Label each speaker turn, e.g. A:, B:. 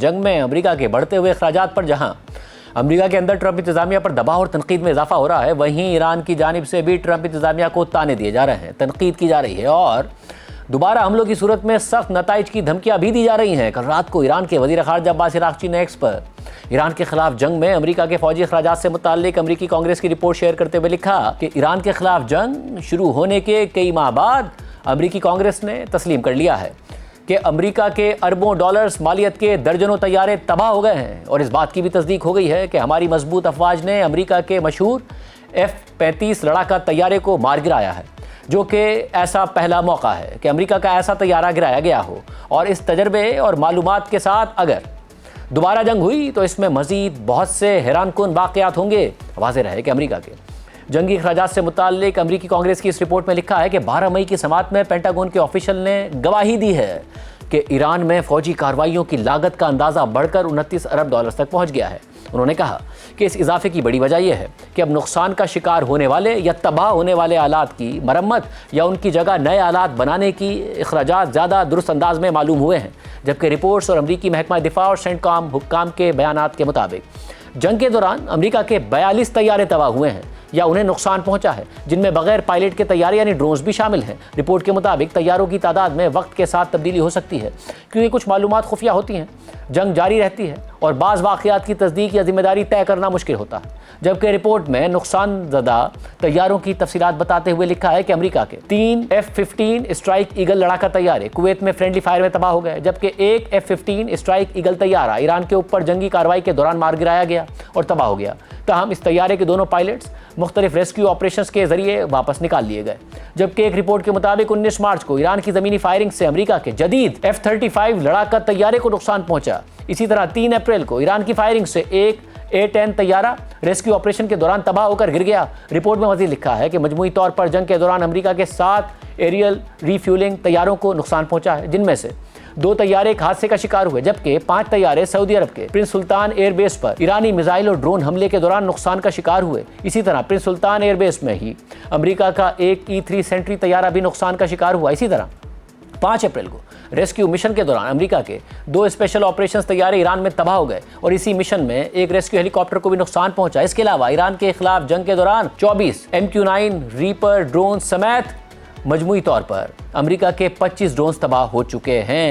A: जंग में अमेरिका के बढ़ते हुए अखराजात पर जहां अमेरिका के अंदर ट्रंप इंतजामिया पर दबाव और तनकीद में इजाफा हो रहा है, वहीं ईरान की जानिब से भी ट्रंप इंतजामिया को ताने दिए जा रहे हैं, तनकीद की जा रही है और दोबारा हमलों की सूरत में सख्त नताइज की धमकियां भी दी जा रही हैं। कल रात को ईरान के वज़ीर ख़ारजा अब्बास अराग़ची ने एक्स पर ईरान के खिलाफ जंग में अमेरिका के फौजी अखराजात से मुताल्लिक अमेरिकी कांग्रेस की रिपोर्ट शेयर करते हुए लिखा कि ईरान के खिलाफ जंग शुरू होने के कई माह बाद अमेरिकी कांग्रेस ने तस्लीम कर लिया है कि अमेरिका के अरबों डॉलर्स मालियत के दर्जनों तैयारे तबाह हो गए हैं और इस बात की भी तस्दीक हो गई है कि हमारी मजबूत अफवाज ने अमेरिका के मशहूर F-35 लड़ाका तैयारे को मार गिराया है, जो कि ऐसा पहला मौका है कि अमेरिका का ऐसा तैयारा गिराया गया हो। और इस तजर्बे और मालूमात के साथ अगर दोबारा जंग हुई तो इसमें मज़ीद बहुत से हैरानकुन वाक़यात होंगे। वाज़ेह रहे कि अमेरिका के जंगी अखराजात से मुताल्लिक अमेरिकी कांग्रेस की इस रिपोर्ट में लिखा है कि 12 मई की समाअत में पेंटागन के ऑफिशियल ने गवाही दी है कि ईरान में फ़ौजी कार्रवाइयों की लागत का अंदाज़ा बढ़कर 29 अरब डॉलर्स तक पहुँच गया है। उन्होंने कहा कि इस इजाफे की बड़ी वजह यह है कि अब नुकसान का शिकार होने वाले या तबाह होने वाले आलात की मरम्मत या उनकी जगह नए आलात बनाने की अखराजात ज़्यादा दुरुस्त अंदाज में मालूम हुए हैं। जबकि रिपोर्ट्स और अमरीकी महकमा दिफा और सेंटकॉम हुक्काम के बयानात के मुताबिक जंग के दौरान अमेरिका के 42 तैयारे तबाह हुए हैं या उन्हें नुकसान पहुंचा है, जिनमें बगैर पायलट के तैयारे यानी ड्रोन्स भी शामिल हैं। रिपोर्ट के मुताबिक तैयारों की तादाद में वक्त के साथ तब्दीली हो सकती है, क्योंकि कुछ मालूमात खुफिया होती हैं, जंग जारी रहती है और बाज़ वाक़यात की तस्दीक या जिम्मेदारी तय करना मुश्किल होता है। जबकि रिपोर्ट में नुकसानज़दा तैयारों की तफसीलात बताते हुए लिखा है कि अमेरिका के 3 F-15 स्ट्राइक ईगल लड़ाका तैयारे कुवैत में फ्रेंडली फायर में तबाह हो गए, जबकि एक F-15 स्ट्राइक ईगल तैयारा ईरान के ऊपर जंगी कार्रवाई के दौरान मार गिराया गया और तबाह हो गया। तहम इस तैयारे के दोनों पायलट्स मुख्तलिफ रेस्क्यू ऑपरेशंस के जरिए वापस निकाल लिए गए। जबकि एक रिपोर्ट के मुताबिक 19 मार्च को ईरान की ज़मीनी फायरिंग से अमेरिका के जदीद F-35 लड़ाका तैयारे को नुकसान पहुंचा। इसी तरह 3 अप्रैल को ईरान की फायरिंग से एक A-10 तैयारा रेस्क्यू ऑपरेशन के दौरान तबाह होकर गिर गया। रिपोर्ट में मज़ीद लिखा है कि मजमूई तौर पर जंग के दौरान अमेरिका के 7 एरियल रीफ्यूलिंग तैयारों को नुकसान पहुंचा है, जिनमें से 2 तैयारे एक हादसे का शिकार हुए, जबकि 5 तैयारे सऊदी अरब के प्रिंस सुल्तान एयरबेस पर ईरानी मिसाइल और ड्रोन हमले के दौरान नुकसान का शिकार हुए। इसी तरह प्रिंस सुल्तान एयरबेस में ही अमेरिका का एक E-3 सेंट्री तैयारा भी नुकसान का शिकार हुआ। इसी तरह 5 अप्रैल को रेस्क्यू मिशन के दौरान अमेरिका के 2 स्पेशल ऑपरेशंस तैयारे ईरान में तबाह हो गए और इसी मिशन में एक रेस्क्यू हेलीकॉप्टर को भी नुकसान पहुंचा। इसके अलावा ईरान के खिलाफ जंग के दौरान 24 MQ-9 रीपर ड्रोन समेत मजमूई तौर पर अमेरिका के 25 ड्रोन तबाह हो चुके हैं।